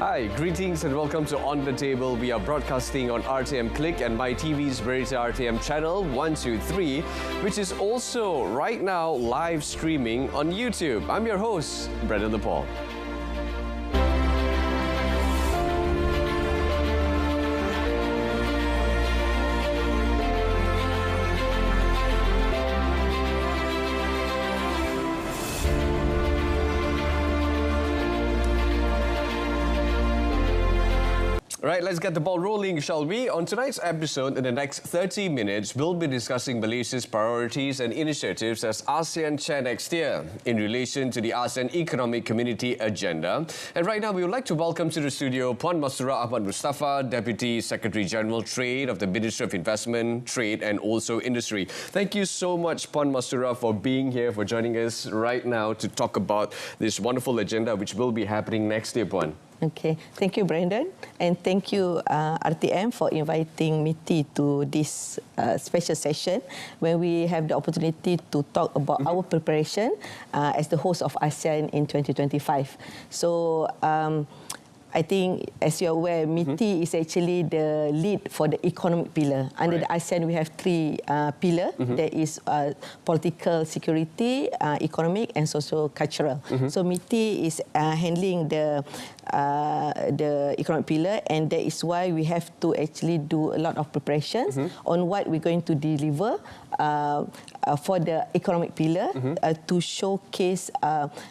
Hi, greetings and welcome to On the Table. We are broadcasting on RTM Click and MyTV's Berita RTM channel 123, which is also right now live streaming on YouTube. I'm your host, Brendan Paul. Right, let's get the ball rolling, shall we? On tonight's episode, in the next 30 minutes, we'll be discussing Malaysia's priorities and initiatives as ASEAN Chair next year in relation to the ASEAN Economic Community Agenda. And right now, we would like to welcome to the studio Puan Mastura Ahmad Mustafa, Deputy Secretary-General Trade of the Ministry of Investment, Trade and also Industry. Thank you so much, Puan Mastura, for being here, for joining us right now to talk about this wonderful agenda which will be happening next year, Puan. Okay, thank you, Brandon, and thank you, RTM, for inviting MITI to this special session where we have the opportunity to talk about our preparation as the host of ASEAN in 2025. So, I think, as you're aware, MITI is actually the lead for the economic pillar. Under the ASEAN, we have three pillars. There is political security, economic, and socio-cultural. So MITI is handling the economic pillar, and that is why we have to actually do a lot of preparations on what we're going to deliver for the economic pillar to showcase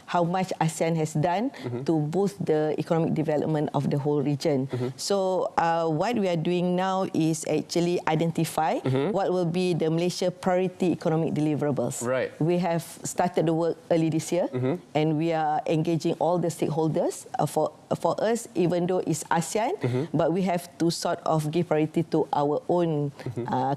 how much ASEAN has done to boost the economic development of the whole region. So what we are doing now is actually identify what will be the Malaysia priority economic deliverables. Right. We have started the work early this year, and we are engaging all the stakeholders. For us, even though it's ASEAN, but we have to sort of give priority to our own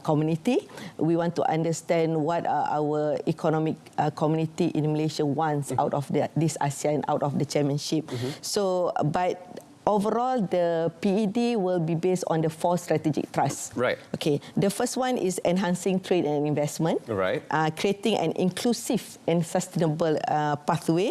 community. We want to understand what our economic community in Malaysia wants out of this ASEAN, out of the chairmanship. So, but overall, the PED will be based on the 4 strategic thrusts. Right. Okay. The first one is enhancing trade and investment. Right. Creating an inclusive and sustainable pathway.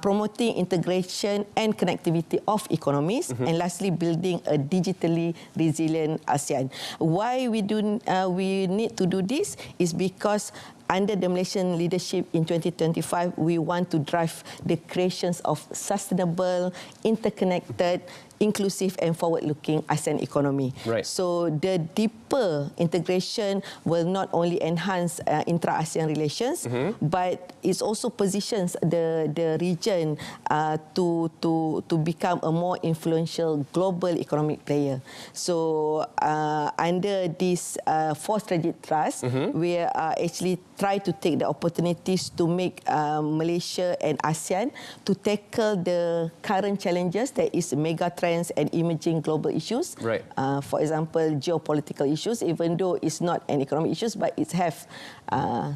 Promoting integration and connectivity of economies. And lastly, building a digitally resilient ASEAN. Why we need to do this is because under the Malaysian leadership in 2025, we want to drive the creations of sustainable, interconnected, inclusive and forward-looking ASEAN economy. Right. So the deeper integration will not only enhance intra-ASEAN relations, but it also positions the region to become a more influential global economic player. So under these 4 strategic thrusts, we are actually try to take the opportunities to make Malaysia and ASEAN to tackle the current challenges, that is mega trends and emerging global issues. Right. For example, geopolitical issues, even though it's not an economic issues, but it have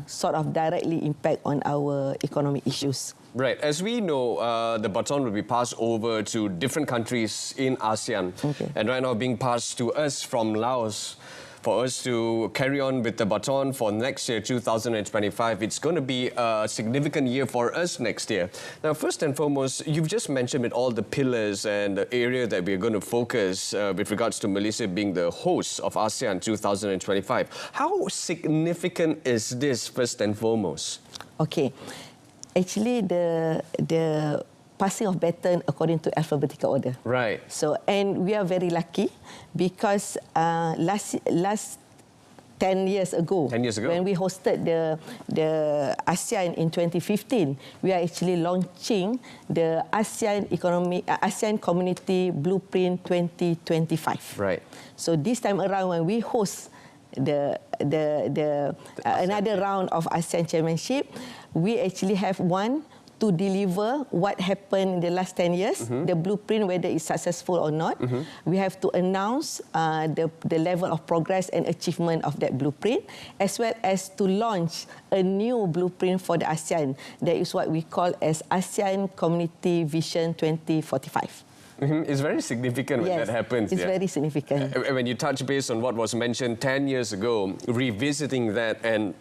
sort of directly impact on our economic issues. Right. As we know, the baton will be passed over to different countries in ASEAN. Okay. And right now being passed to us from Laos, for us to carry on with the baton for next year, 2025. It's going to be a significant year for us next year. Now, first and foremost, you've just mentioned with all the pillars and the area that we're going to focus with regards to Malaysia being the host of ASEAN 2025. How significant is this, first and foremost? Okay. Actually, the passing of baton according to alphabetical order. Right. So, and we are very lucky because last 10 years ago, when we hosted the ASEAN in 2015, we are actually launching the ASEAN Community Blueprint 2025. Right. So this time around, when we host another round of ASEAN Chairmanship, we actually have one to deliver what happened in the last 10 years, the blueprint, whether it's successful or not. We have to announce the level of progress and achievement of that blueprint, as well as to launch a new blueprint for the ASEAN. That is what we call as ASEAN Community Vision 2045. It's very significant when that happens. It's very significant. When you touch base on what was mentioned 10 years ago, revisiting that and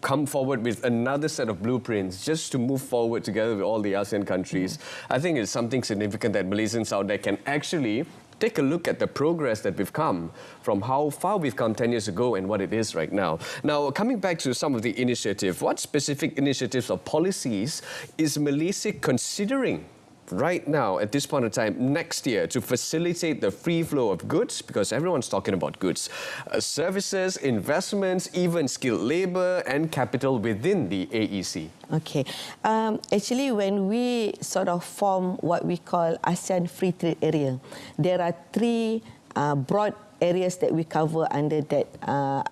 come forward with another set of blueprints just to move forward together with all the ASEAN countries. I think it's something significant that Malaysians out there can actually take a look at the progress that we've come from how far we've come 10 years ago and what it is right now. Now, coming back to some of the initiative, what specific initiatives or policies is Malaysia considering right now, at this point in time, next year, to facilitate the free flow of goods, because everyone's talking about goods, services, investments, even skilled labour and capital within the AEC? Okay. Actually, when we sort of form what we call ASEAN Free Trade Area, there are three broad areas that we cover under that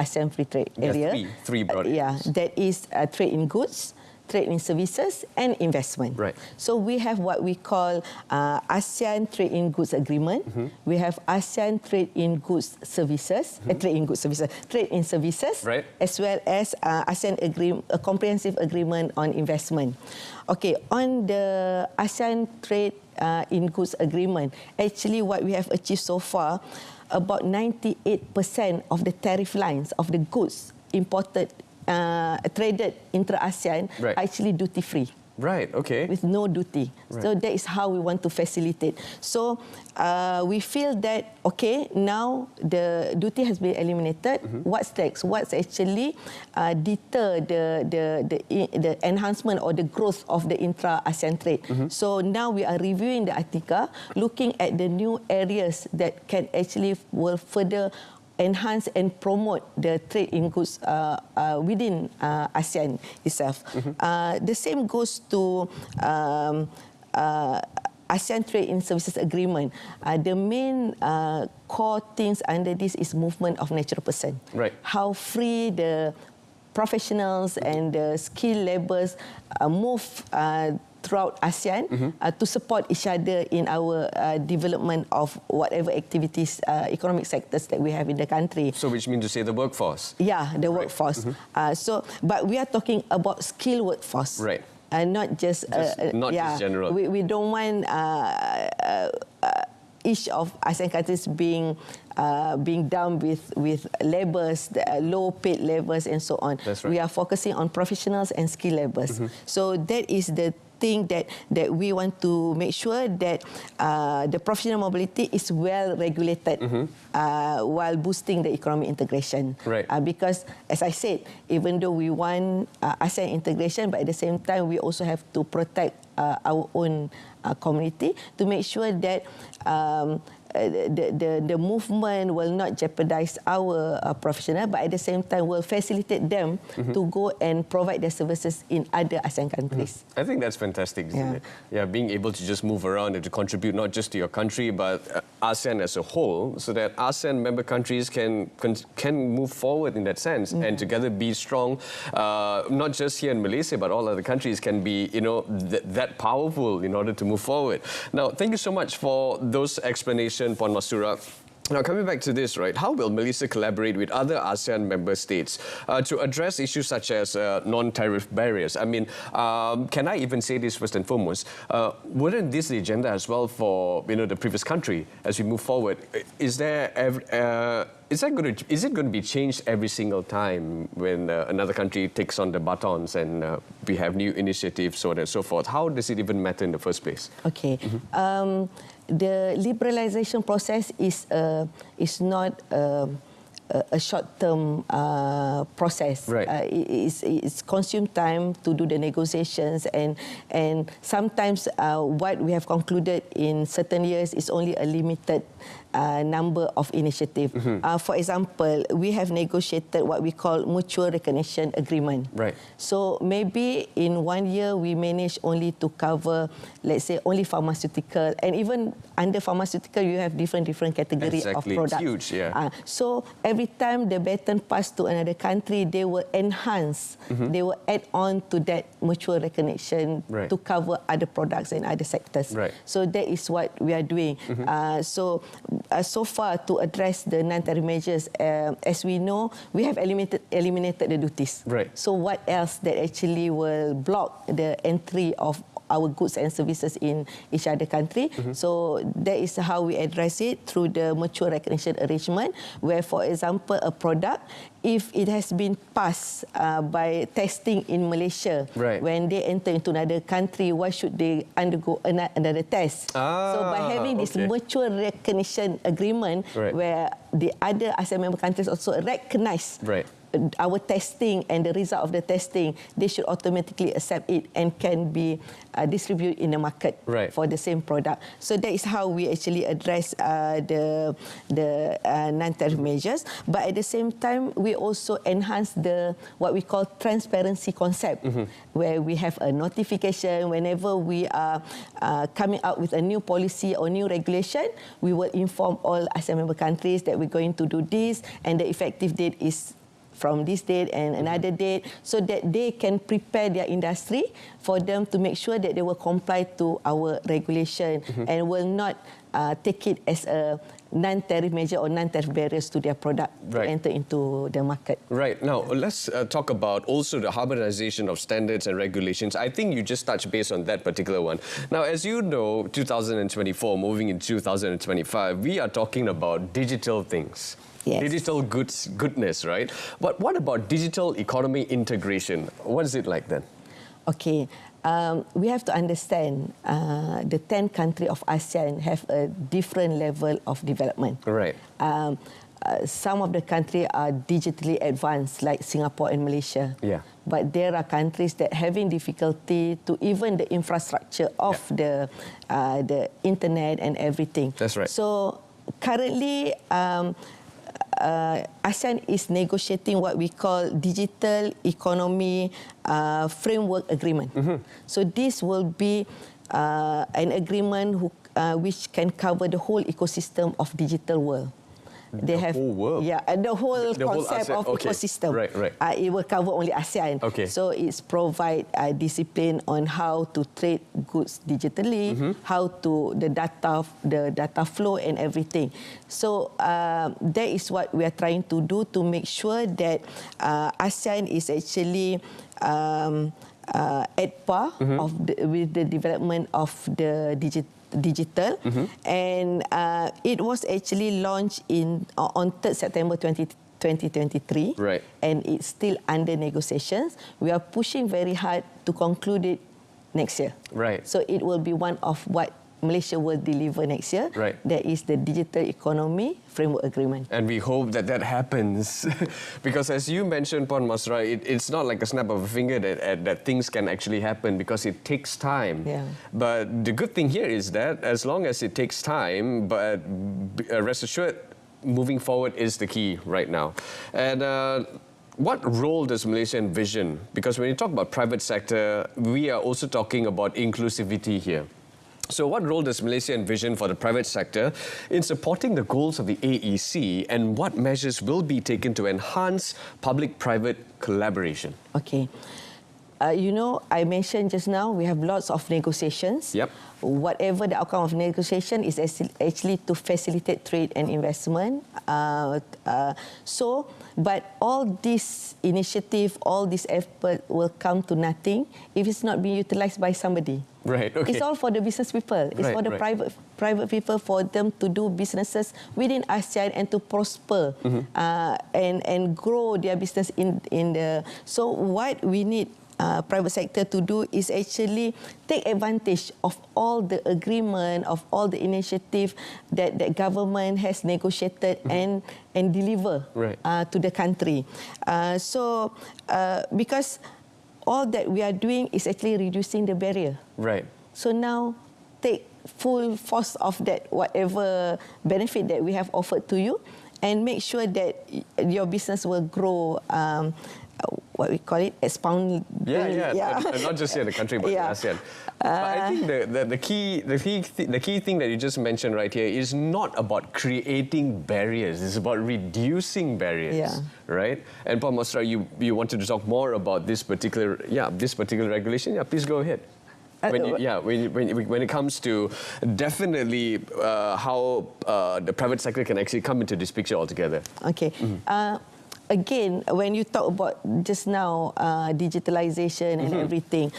ASEAN Free Trade Area. Three broad areas. Yeah, that is trade in goods, trade in services and investment. Right. So we have what we call ASEAN Trade in Goods Agreement. We have ASEAN Trade in Goods Services, Trade in Services, right, as well as ASEAN a comprehensive agreement on investment. Okay, on the ASEAN Trade in Goods Agreement, actually what we have achieved so far, about 98% of the tariff lines of the goods imported traded intra-ASEAN right, are actually duty-free. Right, okay. With no duty. Right. So that is how we want to facilitate. So we feel that, okay, now the duty has been eliminated. What's next? What's actually deter the enhancement or the growth of the intra-ASEAN trade? So now we are reviewing the article, looking at the new areas that can actually will further enhance and promote the trade in goods within ASEAN itself. The same goes to ASEAN Trade in Services Agreement. The main core things under this is movement of natural person. Right. How free the professionals and the skilled labours move throughout ASEAN to support each other in our development of whatever activities, economic sectors that we have in the country. So which means to say the workforce? Yeah, the workforce. But we are talking about skilled workforce. Right. Not just just general. We don't want each of ASEAN countries being done with labours, low-paid labours and so on. That's right. We are focusing on professionals and skilled labours. So that is the thing that we want to make sure that the professional mobility is well regulated while boosting the economic integration. Right. Because, as I said, even though we want ASEAN integration, but at the same time we also have to protect our own community to make sure that the movement will not jeopardize our professional, but at the same time will facilitate them to go and provide their services in other ASEAN countries. I think that's fantastic, isn't it? Yeah, being able to just move around and to contribute not just to your country, but ASEAN as a whole, so that ASEAN member countries can move forward in that sense and together be strong. Not just here in Malaysia, but all other countries can be, that powerful in order to move forward. Now, thank you so much for those explanations, Puan Mastura. Now, coming back to this, right, how will Malaysia collaborate with other ASEAN member states to address issues such as non-tariff barriers? I mean, can I even say this first and foremost? Wouldn't this the agenda as well for, the previous country as we move forward? Is it going to be changed every single time when another country takes on the batons and we have new initiatives, so on and so forth? How does it even matter in the first place? Okay. The liberalisation process is not a short-term process. Right. It's consumed time to do the negotiations, and sometimes what we have concluded in certain years is only a limited number of initiatives. For example, we have negotiated what we call mutual recognition agreement. Right. So maybe in 1 year we manage only to cover, let's say, only pharmaceutical, and even under pharmaceutical you have different category of products. It's huge, yeah. So every time the baton pass to another country, they will enhance, they will add on to that mutual recognition to cover other products and other sectors. Right. So that is what we are doing. So far, to address the non-tariff measures, as we know, we have eliminated the duties. Right. So what else that actually will block the entry of our goods and services in each other country. So that is how we address it through the mutual recognition arrangement, where, for example, a product, if it has been passed by testing in Malaysia, when they enter into another country, why should they undergo another test? So by having this mutual recognition agreement, where the other ASEAN member countries also recognise our testing and the result of the testing, they should automatically accept it and can be distributed in the market for the same product. So that is how we actually address the non-tariff measures. But at the same time, we also enhance the what we call transparency concept, where we have a notification whenever we are coming out with a new policy or new regulation. We will inform all ASEAN member countries that we're going to do this, and the effective date is from this date and another date, so that they can prepare their industry for them to make sure that they will comply to our regulation and will not take it as a non-tariff measure or non-tariff barriers to their product to enter into the market. Right. Now, let's talk about also the harmonization of standards and regulations. I think you just touched base on that particular one. Now, as you know, 2024, moving into 2025, we are talking about digital things. Digital goodness, right? But what about digital economy integration? What is it like then? Okay, we have to understand the 10 countries of ASEAN have a different level of development. Right. Some of the countries are digitally advanced, like Singapore and Malaysia. But there are countries that having difficulty to even the infrastructure of the internet and everything. That's right. So currently, ASEAN is negotiating what we call digital economy framework agreement. So this will be an agreement which can cover the whole ecosystem of digital world. They have whole world. The whole concept whole of ecosystem. It will cover only ASEAN. So it's provide discipline on how to trade goods digitally, how to the data flow and everything. So that is what we are trying to do to make sure that ASEAN is actually at par with the development of the digital, and it was actually launched on 3rd September 2023, and it's still under negotiations. We are pushing very hard to conclude it next year. So it will be one of what Malaysia will deliver next year. That is the Digital Economy Framework Agreement. And we hope that that happens. Because as you mentioned, Puan Masra, it's not like a snap of a finger that things can actually happen, because it takes time. But the good thing here is that as long as it takes time, but rest assured, moving forward is the key right now. And what role does Malaysia envision? Because when you talk about private sector, we are also talking about inclusivity here. So what role does Malaysia envision for the private sector in supporting the goals of the AEC, and what measures will be taken to enhance public-private collaboration? Okay. You know, I mentioned just now, we have lots of negotiations. Whatever the outcome of negotiation is actually to facilitate trade and investment. But all this initiative, all this effort will come to nothing if it's not being utilised by somebody. It's all for the business people. It's for the private people, for them to do businesses within ASEAN and to prosper and grow their business in the. So what we need private sector to do is actually take advantage of all the agreement, of all the initiative that the government has negotiated and deliver to the country. Because all that we are doing is actually reducing the barrier. So now take full force of that, whatever benefit that we have offered to you, and make sure that your business will grow. What we call it, expound. And not just here in the country, but in ASEAN. But I think the key thing that you just mentioned right here is not about creating barriers. It's about reducing barriers, right? And Puan Masra, you wanted to talk more about this particular regulation. Please go ahead. When it comes to definitely how the private sector can actually come into this picture altogether. Okay. again, when you talk about just now digitalization and everything,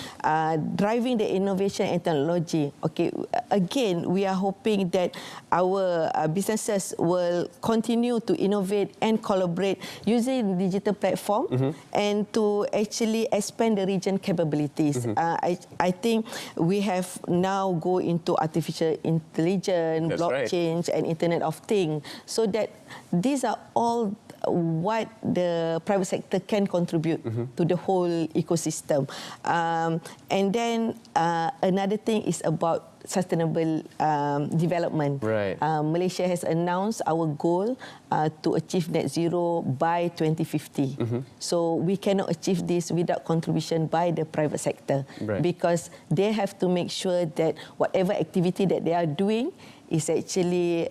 driving the innovation and technology, okay, again, we are hoping that our businesses will continue to innovate and collaborate using digital platform and to actually expand the region capabilities. I think we have now go into artificial intelligence, That's blockchain, and Internet of Things, so that these are all what the private sector can contribute to the whole ecosystem. And then another thing is about sustainable development. Right. Malaysia has announced our goal to achieve net zero by 2050. So we cannot achieve this without contribution by the private sector, Right. because they have to make sure that whatever activity that they are doing is actually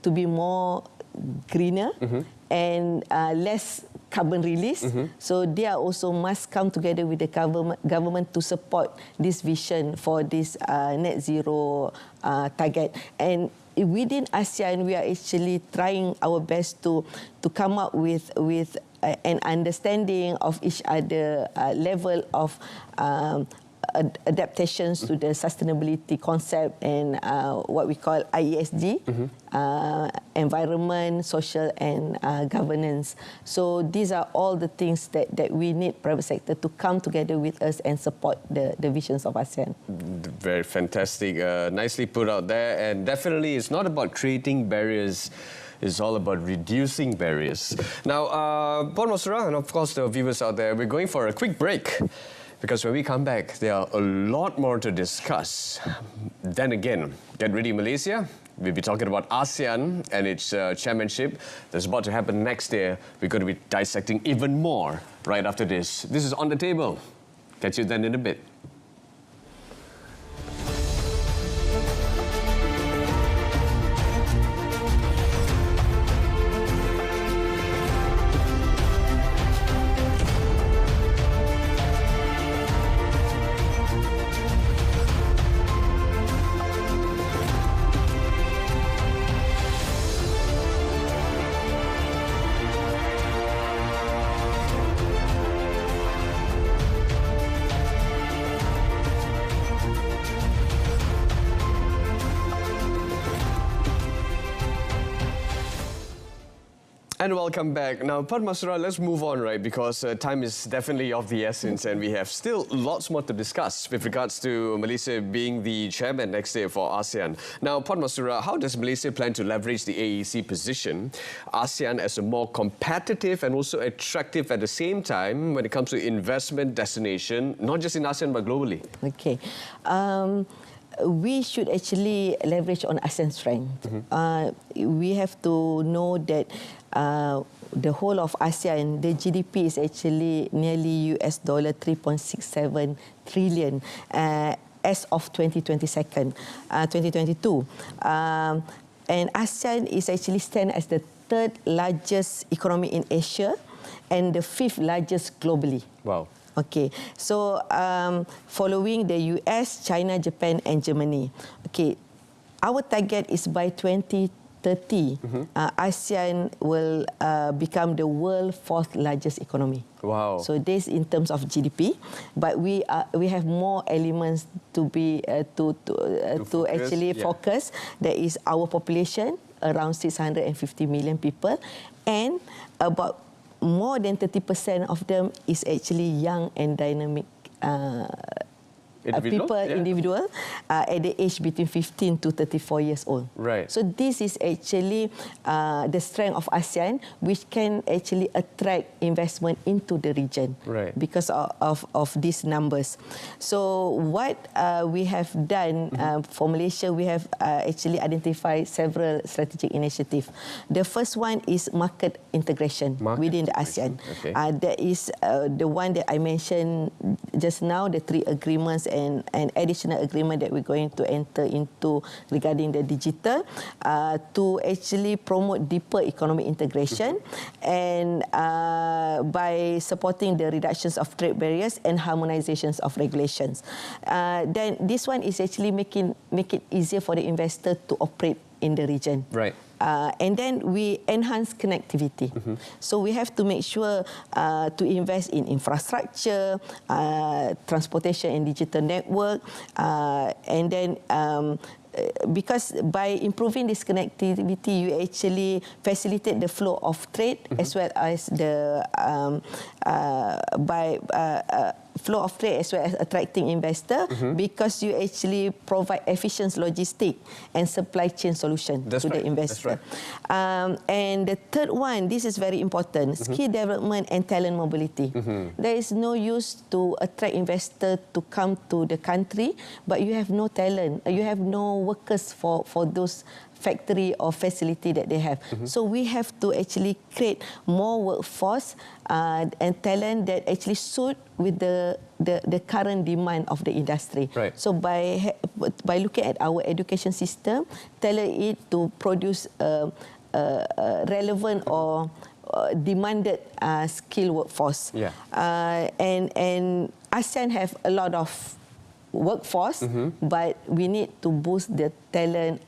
to be more greener and less carbon release. So they are also must come together with the government to support this vision for this net zero target. And within ASEAN, we are actually trying our best to come up with an understanding of each other level of adaptations to the sustainability concept and what we call IESG, environment, social and governance. So these are all the things that we need private sector to come together with us and support the visions of ASEAN. Very fantastic. Nicely put out there. And definitely it's not about creating barriers. It's all about reducing barriers. Now, Puan Masura, and of course the viewers out there, we're going for a quick break. Because when we come back, there are a lot more to discuss. Then again, get ready Malaysia. We'll be talking about ASEAN and its chairmanship that's about to happen next year. We're going to be dissecting even more right after this. This is On the Table. Catch you then in a bit. And welcome back. Now, Puan Masura, let's move on, right? Because time is definitely of the essence and we have still lots more to discuss with regards to Malaysia being the chairman next year for ASEAN. Now, Puan Masura, how does Malaysia plan to leverage the AEC position, ASEAN as a more competitive and also attractive at the same time when it comes to investment destination, not just in ASEAN but globally? Okay. We should actually leverage on ASEAN strength. We have to know that the whole of ASEAN, the GDP is actually nearly US dollar 3.67 trillion as of 2022. And ASEAN is actually stand as the third largest economy in Asia and the fifth largest globally. Wow. Okay, so following the US, China, Japan and Germany. Okay, our target is by 2030, ASEAN will become the world's fourth largest economy. Wow. So this in terms of GDP, but we have more elements to be to focus, actually focus. There is our population, around 650 million people, and about more than 30% of them is actually young and dynamic individual at the age between 15 to 34 years old. Right. So this is actually the strength of ASEAN, which can actually attract investment into the region because of these numbers. So what we have done for Malaysia, we have actually identified several strategic initiatives. The first one is market integration within the ASEAN. Okay. That is the one that I mentioned just now, the 3 agreements and additional agreement that we're going to enter into regarding the digital to actually promote deeper economic integration and by supporting the reductions of trade barriers and harmonizations of regulations. Then this one is actually make it easier for the investor to operate in the region. Right. And then we enhance connectivity. So we have to make sure to invest in infrastructure, transportation and digital network, and then because by improving this connectivity, you actually facilitate the flow of trade as well as the flow of trade as well as attracting investor, because you actually provide efficient logistic and supply chain solution to the investor. And the third one, this is very important, skill development and talent mobility. There is no use to attract investor to come to the country, but you have no talent, you have no workers for those factory or facility that they have. So we have to actually create more workforce and talent that actually suit with the current demand of the industry. Right. So by looking at our education system, tailor it to produce relevant or demanded skill workforce. Yeah. And ASEAN have a lot of workforce, but we need to boost the talent.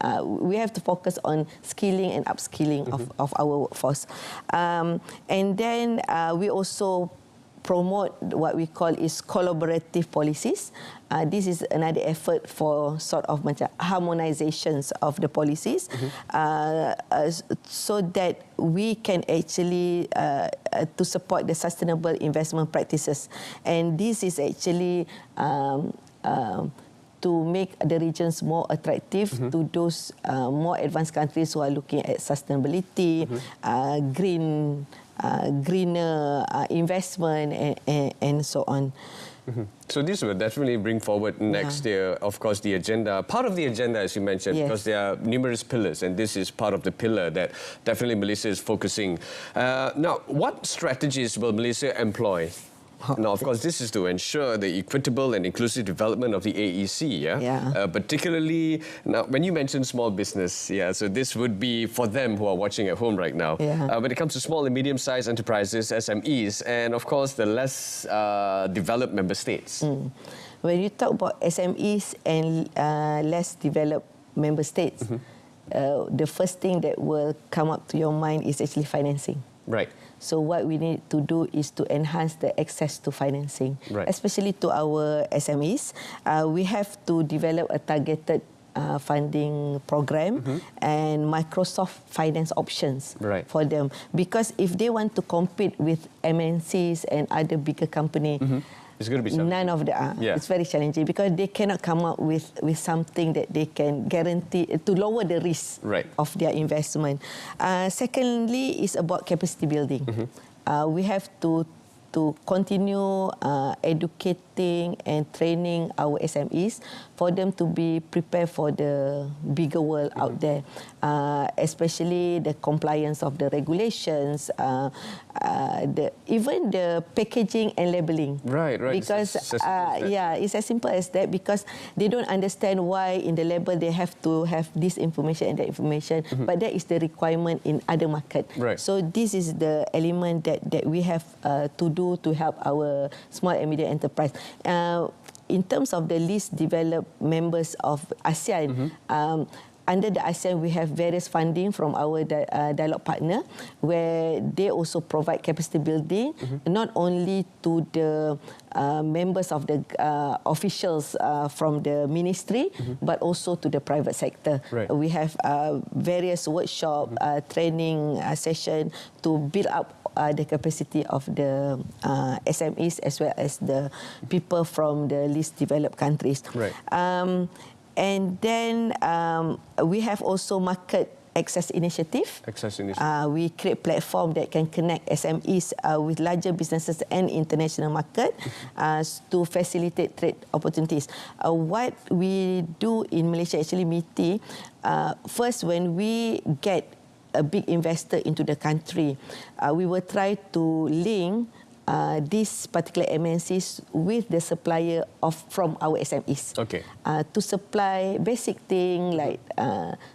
We have to focus on skilling and upskilling of our workforce. And then we also promote what we call is collaborative policies. This is another effort for sort of harmonizations of the policies, so that we can actually to support the sustainable investment practices. And this is actually to make the regions more attractive to those more advanced countries who are looking at sustainability, greener investment, and so on. So this will definitely bring forward next year, of course, the agenda. Part of the agenda, as you mentioned, because there are numerous pillars, and this is part of the pillar that definitely Malaysia is focusing. Now, what strategies will Malaysia employ? Now, of course, this is to ensure the equitable and inclusive development of the AEC, particularly, now, when you mention small business, so this would be for them who are watching at home right now. When it comes to small and medium-sized enterprises, SMEs, and, of course, the less developed member states. When you talk about SMEs and less developed member states, the first thing that will come up to your mind is actually financing. Right. So what we need to do is to enhance the access to financing, especially to our SMEs. We have to develop a targeted funding program and Microsoft finance options for them. Because if they want to compete with MNCs and other bigger companies, it's going to be none of the it's very challenging, because they cannot come up with something that they can guarantee to lower the risk of their investment. Secondly, is about capacity building. We have to continue educating and training our SMEs for them to be prepared for the bigger world out there, especially the compliance of the regulations, even the packaging and labeling. Right. Because it's as simple as that, because they don't understand why in the label they have to have this information and that information, but that is the requirement in other market. So this is the element that we have to do to help our small and medium enterprise. In terms of the least developed members of ASEAN, under the ASEAN, we have various funding from our dialogue partner, where they also provide capacity building, not only to the members of the officials from the ministry, but also to the private sector. We have various workshop, training session to build up the capacity of the SMEs as well as the people from the least developed countries. And then we have also market access initiative. We create platform that can connect SMEs with larger businesses and international market to facilitate trade opportunities. What we do in Malaysia, actually, MITI, first, when we get a big investor into the country, we will try to link these particular MNCs with the supplier from our SMEs to supply basic things like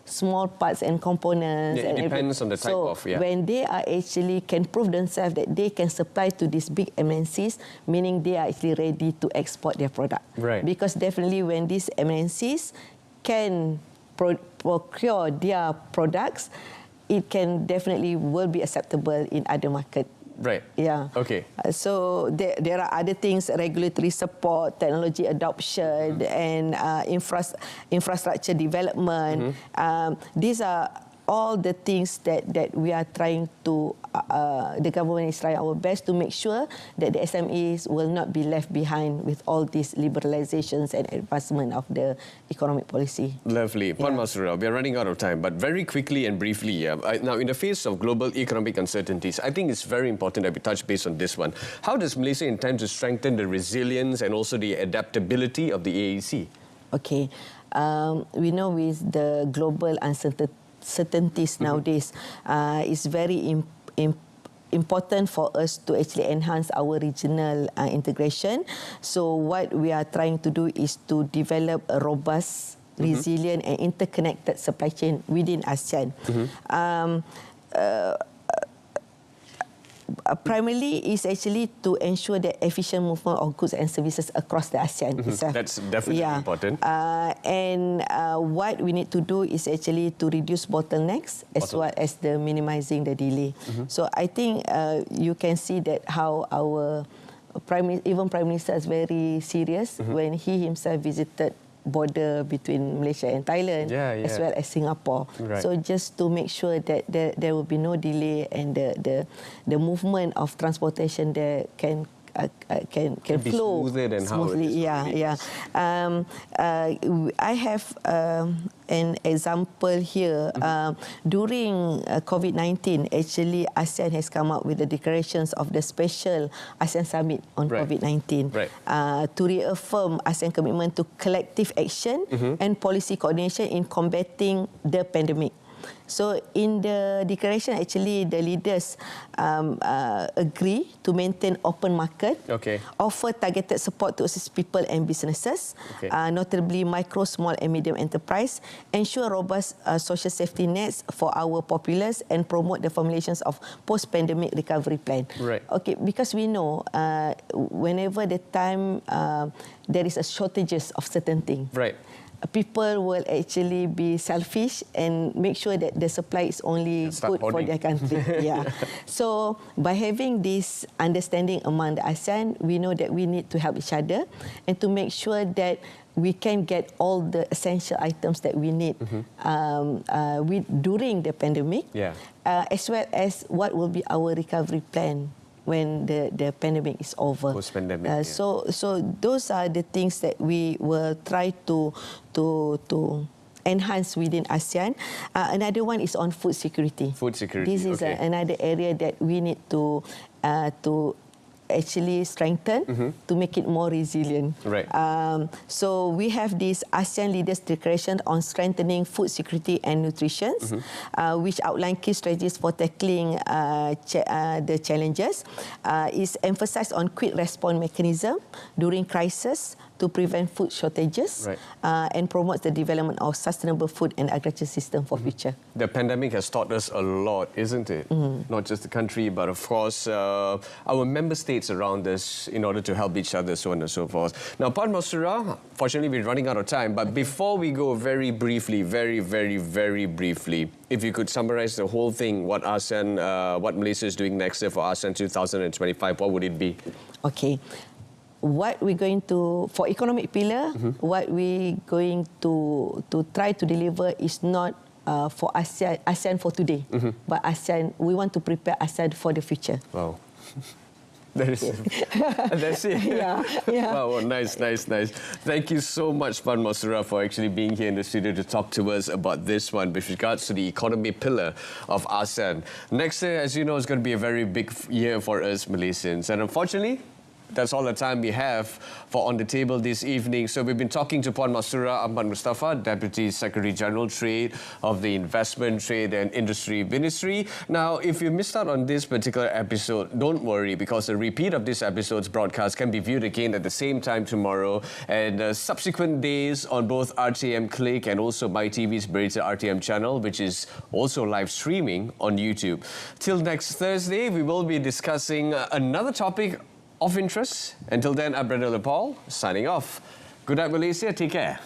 small parts and components. It depends on the type of. When they are actually can prove themselves that they can supply to these big MNCs, meaning they are actually ready to export their product. Because definitely when these MNCs can procure their products, it can definitely will be acceptable in other market. Right. Yeah. Okay. So there are other things: regulatory support, technology adoption, and infrastructure development. These are all the things that we are trying to, the government is trying our best to make sure that the SMEs will not be left behind with all these liberalizations and advancement of the economic policy. Lovely. Puan Masura, we are running out of time, but very quickly and briefly, now in the face of global economic uncertainties, I think it's very important that we touch base on this one. How does Malaysia intend to strengthen the resilience and also the adaptability of the AEC? Okay. We know with the global uncertainties nowadays, it's very important for us to actually enhance our regional integration. So what we are trying to do is to develop a robust, resilient and interconnected supply chain within ASEAN. Primarily is actually to ensure the efficient movement of goods and services across the ASEAN itself. That's definitely important. And what we need to do is actually to reduce bottlenecks as well as the minimizing the delay. So I think you can see that how our Prime Minister is very serious when he himself visited border between Malaysia and Thailand, as well as Singapore. Right. So just to make sure that there will be no delay and the movement of transportation there can flow smoothly. I have an example here. During COVID-19, actually ASEAN has come up with the declarations of the special ASEAN Summit on COVID-19 to reaffirm ASEAN commitment to collective action and policy coordination in combating the pandemic. So in the declaration, actually the leaders agree to maintain open market, offer targeted support to assist people and businesses, notably micro, small and medium enterprise, ensure robust social safety nets for our populace and promote the formulations of post-pandemic recovery plan. Okay, because we know whenever the time there is a shortages of certain things. People will actually be selfish and make sure that the supply is only good for their country. So by having this understanding among the ASEAN, we know that we need to help each other and to make sure that we can get all the essential items that we need during the pandemic, as well as what will be our recovery plan when the pandemic is over. Post-pandemic. So those are the things that we will try to enhance within ASEAN. Another one is on food security. Food security. This is another area that we need to actually strengthen to make it more resilient. So we have this ASEAN Leaders Declaration on strengthening food security and nutrition, which outline key strategies for tackling the challenges. Is emphasized on quick response mechanism during crisis to prevent food shortages and promotes the development of sustainable food and agriculture system for future. The pandemic has taught us a lot, isn't it? Not just the country, but of course our member states around us in order to help each other, so on and so forth. Now, Puan Masura, fortunately we're running out of time, but before we go, very briefly, very briefly, if you could summarize the whole thing, what ASEAN, what Malaysia is doing next year for ASEAN 2025, what would it be? Okay. What we're going to, for economic pillar, what we're going to try to deliver is not for ASEAN for today, but ASEAN, we want to prepare ASEAN for the future. Wow. That's it. Wow, nice. Thank you so much, Puan Masura, for actually being here in the studio to talk to us about this one with regards to the economy pillar of ASEAN. Next year, as you know, is going to be a very big year for us Malaysians. And unfortunately, that's all the time we have for On the Table this evening. So we've been talking to Puan Masura Ahmad Mustafa, Deputy Secretary General Trade of the Investment, Trade and Industry Ministry. Now, if you missed out on this particular episode, don't worry, because a repeat of this episode's broadcast can be viewed again at the same time tomorrow and subsequent days on both RTM Click and also MyTV's Berita RTM channel, which is also live streaming on YouTube. Till next Thursday, we will be discussing another topic of interest. Until then, I'm Brenda Lepal, signing off. Good night, Malaysia. Take care.